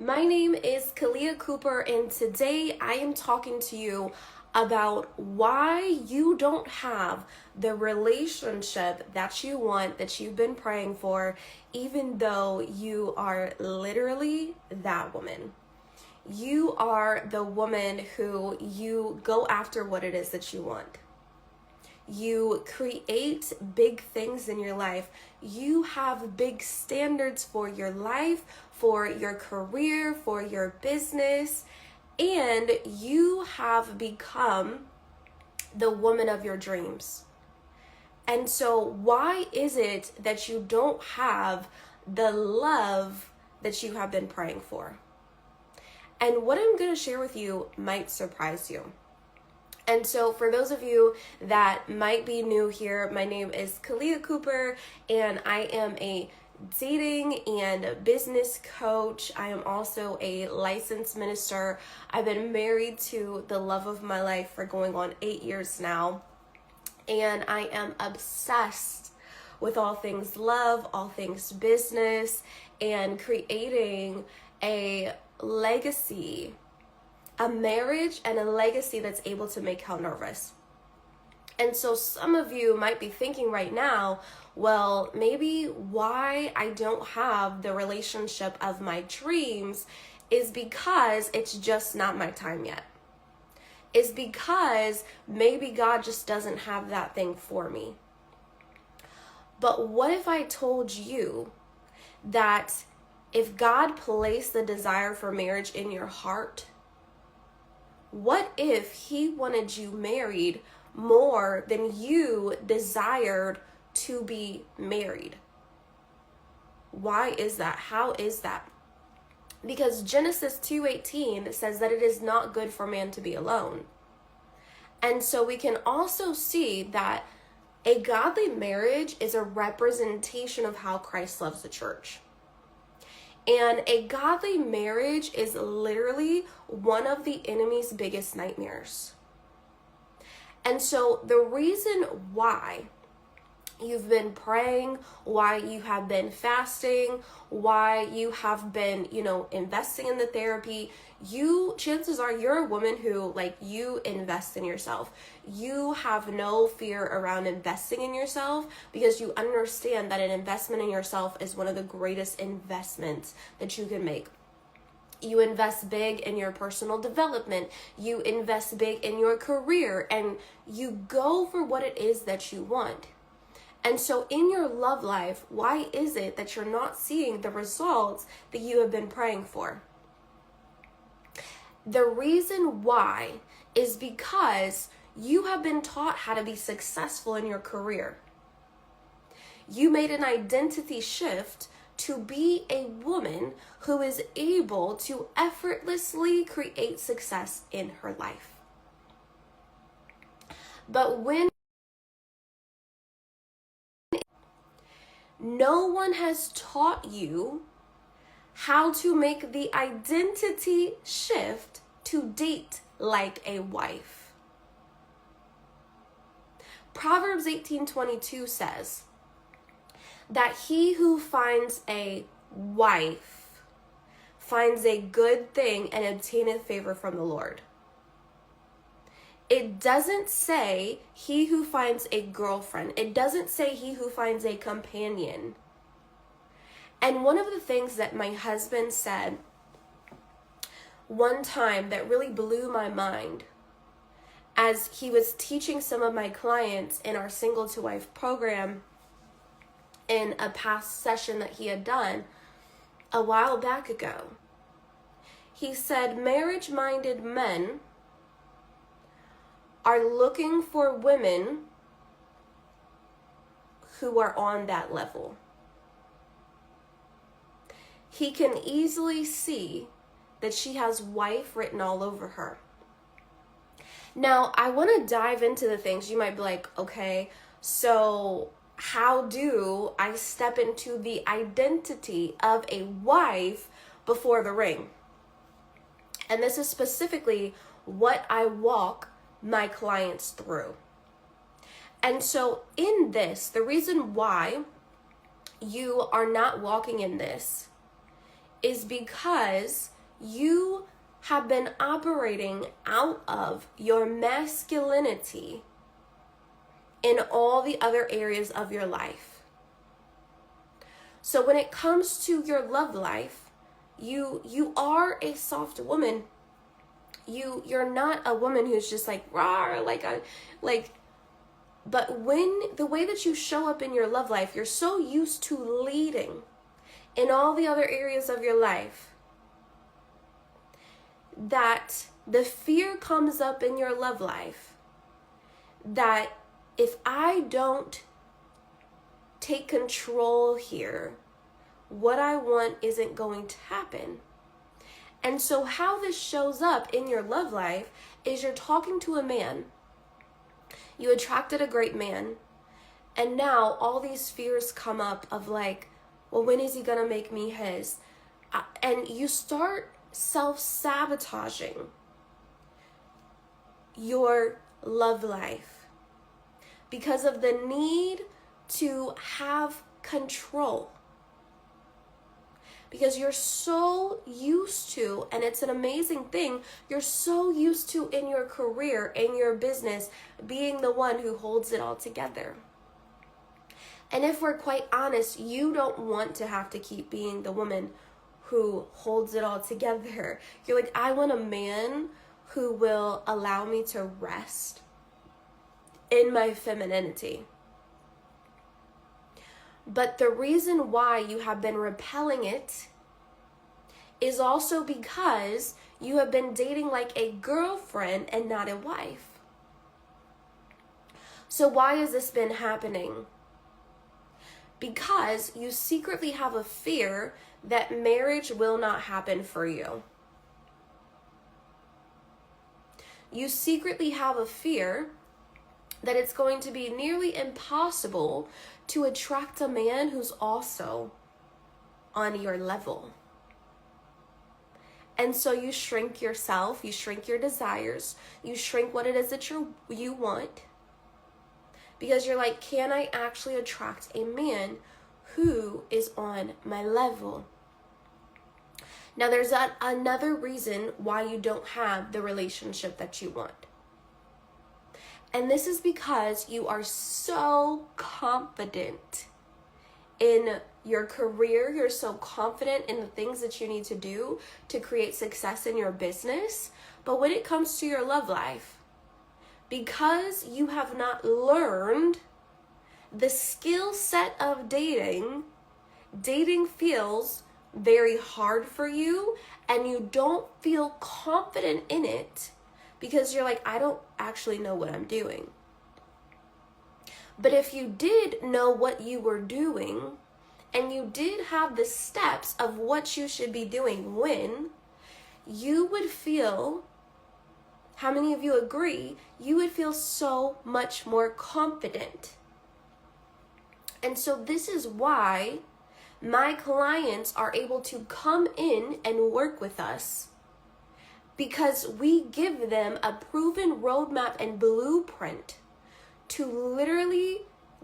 My name is Kalia Cooper, and today I am talking to you about why you don't have the relationship that you want, that you've been praying for, even though you are literally that woman. You are the woman who you go after what it is that you want. You create big things in your life. You have big standards for your life, for your career, for your business, and you have become the woman of your dreams. And so why is it that you don't have the love that you have been praying for? And what I'm going to share with you might surprise you. And so for those of you that might be new here, my name is Kalia Cooper, and I am a dating and business coach. I am also a licensed minister. I've been married to the love of my life for going on 8 years now, and I am obsessed with all things love, all things business, and creating a legacy, a marriage and a legacy that's able to make hell nervous. And so some of you might be thinking right now, well, maybe why I don't have the relationship of my dreams is because it's just not my time yet. It's because maybe God just doesn't have that thing for me. But what if I told you that if God placed the desire for marriage in your heart, what if He wanted you married more than you desired to be married? Why is that? How is that? Because Genesis 2:18 says that it is not good for man to be alone. And so we can also see that a godly marriage is a representation of how Christ loves the church. And a godly marriage is literally one of the enemy's biggest nightmares. And so the reason why you've been praying, why you have been fasting, why you have been, investing in the therapy, chances are you're a woman who, you invest in yourself. You have no fear around investing in yourself because you understand that an investment in yourself is one of the greatest investments that you can make. You invest big in your personal development. You invest big in your career, and you go for what it is that you want. And so in your love life, why is it that you're not seeing the results that you have been praying for? The reason why is because you have been taught how to be successful in your career. You made an identity shift to be a woman who is able to effortlessly create success in her life. But when no one has taught you how to make the identity shift to date like a wife. Proverbs 18:22 says that he who finds a wife finds a good thing and obtaineth favor from the Lord. It doesn't say he who finds a girlfriend. It doesn't say he who finds a companion. And one of the things that my husband said one time that really blew my mind as he was teaching some of my clients in our Single to Wife program in a past session that he had done a while back ago. He said, marriage-minded men are looking for women who are on that level. He can easily see that she has wife written all over her. Now, I want to dive into the things. You might be like, okay, so how do I step into the identity of a wife before the ring? And this is specifically what I walk my clients through. And so in this, the reason why you are not walking in this is because you have been operating out of your masculinity in all the other areas of your life. So when it comes to your love life, you are a soft woman. You're not a woman who's just like rah, but when the way that you show up in your love life, you're so used to leading in all the other areas of your life that the fear comes up in your love life that if I don't take control here, what I want isn't going to happen. And so how this shows up in your love life is you're talking to a man. You attracted a great man. And now all these fears come up of like, well, when is he going to make me his? And you start self-sabotaging your love life because of the need to have control. Because you're so used to, and it's an amazing thing, you're so used to in your career, in your business, being the one who holds it all together. And if we're quite honest, you don't want to have to keep being the woman who holds it all together. You're like, I want a man who will allow me to rest in my femininity. But the reason why you have been repelling it is also because you have been dating like a girlfriend and not a wife. So why has this been happening? Because you secretly have a fear that marriage will not happen for you. You secretly have a fear that it's going to be nearly impossible to attract a man who's also on your level. And so you shrink yourself, you shrink your desires, you shrink what it is that you want. Because you're like, can I actually attract a man who is on my level? Now there's another reason why you don't have the relationship that you want. And this is because you are so confident in your career. You're so confident in the things that you need to do to create success in your business. But when it comes to your love life, because you have not learned the skill set of dating feels very hard for you and you don't feel confident in it. Because you're like, I don't actually know what I'm doing. But if you did know what you were doing, and you did have the steps of what you should be doing when, you would feel, how many of you agree, you would feel so much more confident. And so this is why my clients are able to come in and work with us. Because we give them a proven roadmap and blueprint to literally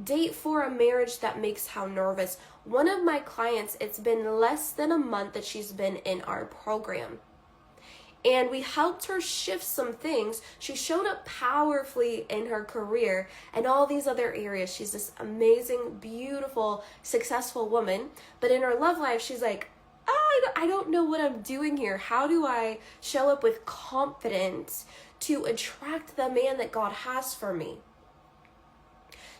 date for a marriage that makes her nervous. One of my clients, it's been less than a month that she's been in our program. And we helped her shift some things. She showed up powerfully in her career and all these other areas. She's this amazing, beautiful, successful woman. But in her love life, she's like, I don't know what I'm doing here. How do I show up with confidence to attract the man that God has for me?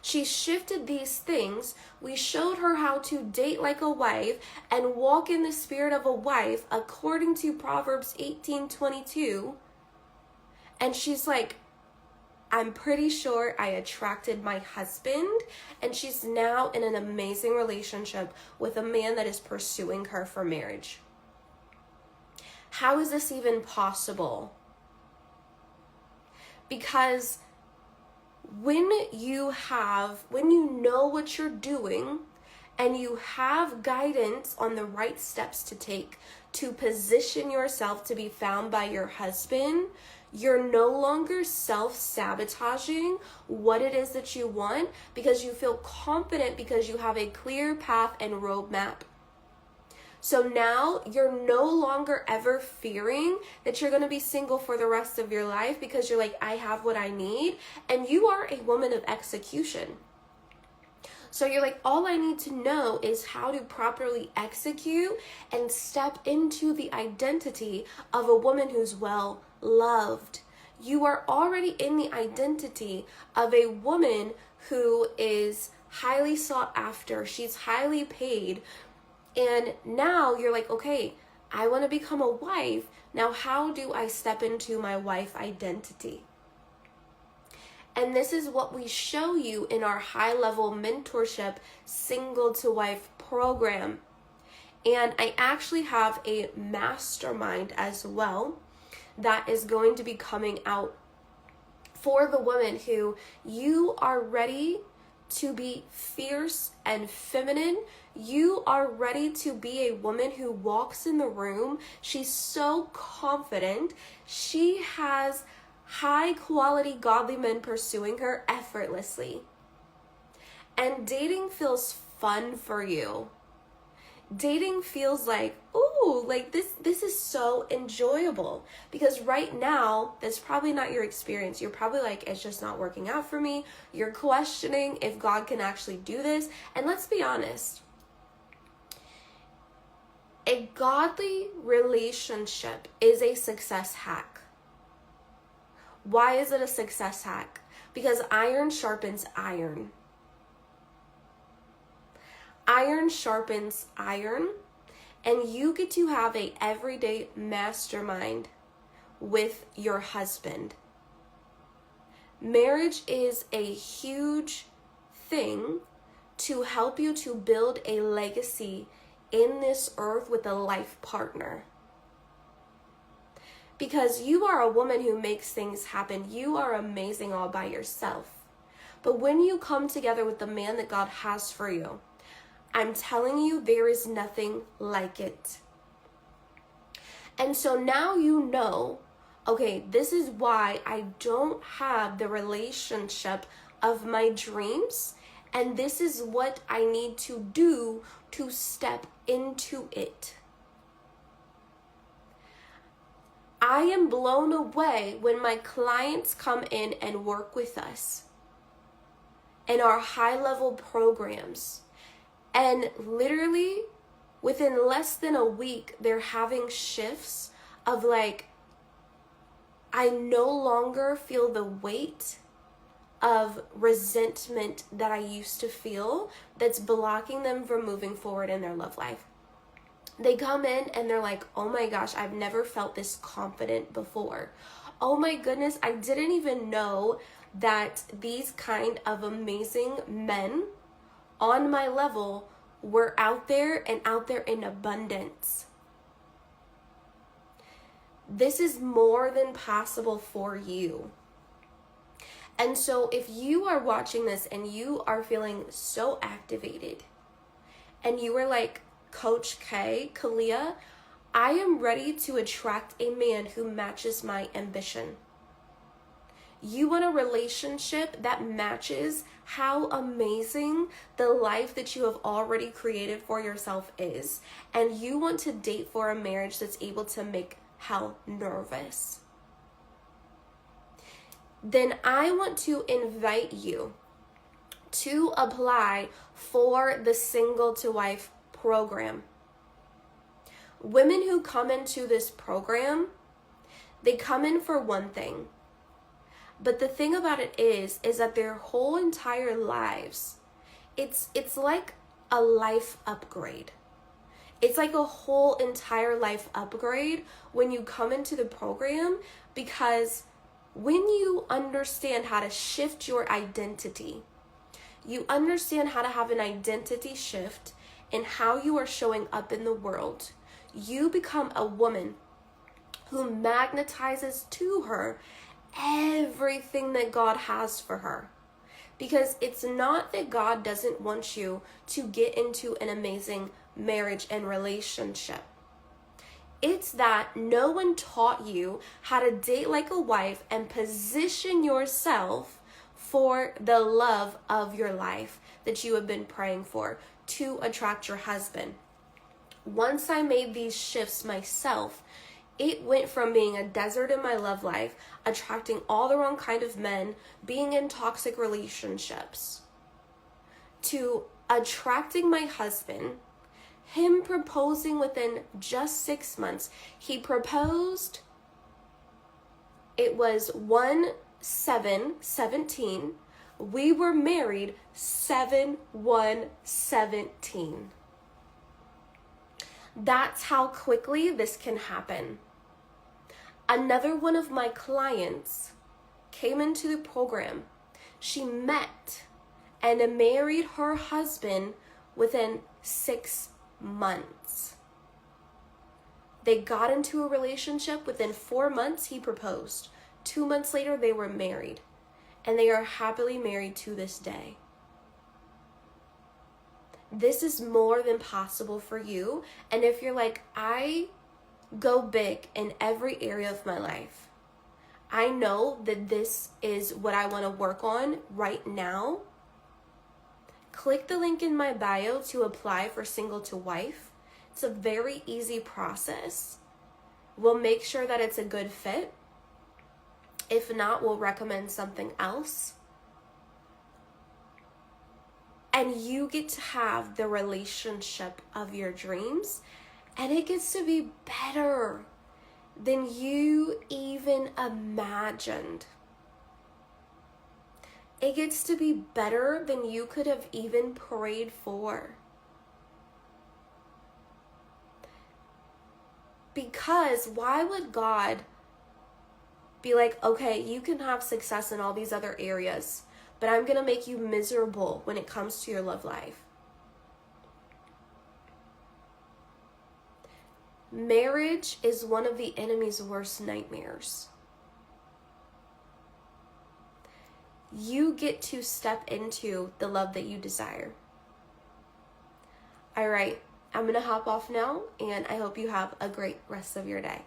She shifted these things. We showed her how to date like a wife and walk in the spirit of a wife according to Proverbs 18:22. And she's like, I'm pretty sure I attracted my husband, and she's now in an amazing relationship with a man that is pursuing her for marriage. How is this even possible? Because when you know what you're doing and you have guidance on the right steps to take to position yourself to be found by your husband, you're no longer self-sabotaging what it is that you want because you feel confident because you have a clear path and roadmap. So now you're no longer ever fearing that you're going to be single for the rest of your life because you're like, I have what I need. And you are a woman of execution. So you're like, all I need to know is how to properly execute and step into the identity of a woman who's well loved. You are already in the identity of a woman who is highly sought after. She's highly paid. And now you're like, okay, I want to become a wife. Now, how do I step into my wife identity? And this is what we show you in our high-level mentorship single to wife program. And I actually have a mastermind as well that is going to be coming out for the women who you are ready to be fierce and feminine. You are ready to be a woman who walks in the room. She's so confident. She has high quality godly men pursuing her effortlessly. And dating feels fun for you. Dating feels like, ooh, like this is so enjoyable. Because right now, that's probably not your experience. You're probably like, it's just not working out for me. You're questioning if God can actually do this. And let's be honest. A godly relationship is a success hack. Why is it a success hack? Because iron sharpens iron. Iron sharpens iron, and you get to have a everyday mastermind with your husband. Marriage is a huge thing to help you to build a legacy in this earth with a life partner. Because you are a woman who makes things happen. You are amazing all by yourself. But when you come together with the man that God has for you, I'm telling you, there is nothing like it. And so now you know, okay, this is why I don't have the relationship of my dreams. And this is what I need to do to step into it. I am blown away when my clients come in and work with us in our high-level programs. And literally, within less than a week, they're having shifts of like, I no longer feel the weight of resentment that I used to feel that's blocking them from moving forward in their love life. They come in and they're like, oh my gosh, I've never felt this confident before. Oh my goodness, I didn't even know that these kind of amazing men on my level were out there and out there in abundance. This is more than possible for you. And so if you are watching this and you are feeling so activated and you are like, Coach K, Kalia, I am ready to attract a man who matches my ambition. You want a relationship that matches how amazing the life that you have already created for yourself is. And you want to date for a marriage that's able to make hell nervous. Then I want to invite you to apply for the Single to Wife program. Women who come into this program, they come in for one thing. But the thing about it is that their whole entire lives, it's like a life upgrade. It's like a whole entire life upgrade when you come into the program, because when you understand how to shift your identity, you understand how to have an identity shift in how you are showing up in the world, you become a woman who magnetizes to her everything that God has for her. Because it's not that God doesn't want you to get into an amazing marriage and relationship. It's that no one taught you how to date like a wife and position yourself for the love of your life that you have been praying for to attract your husband. Once I made these shifts myself, it went from being a desert in my love life, attracting all the wrong kind of men, being in toxic relationships, to attracting my husband, him proposing within just 6 months. He proposed, it was 1/7/17. We were married 7/1/17. That's how quickly this can happen. Another one of my clients came into the program. She met and married her husband within 6 months. They got into a relationship. Within 4 months, he proposed. 2 months later, they were married. And they are happily married to this day. This is more than possible for you. And if you're like, I go big in every area of my life, I know that this is what I want to work on right now, click the link in my bio to apply for Single to Wife. It's a very easy process. We'll make sure that it's a good fit. If not, we'll recommend something else. And you get to have the relationship of your dreams, and it gets to be better than you even imagined. It gets to be better than you could have even prayed for. Because why would God be like, okay, you can have success in all these other areas, but I'm going to make you miserable when it comes to your love life? Marriage is one of the enemy's worst nightmares. You get to step into the love that you desire. All right, I'm going to hop off now, and I hope you have a great rest of your day.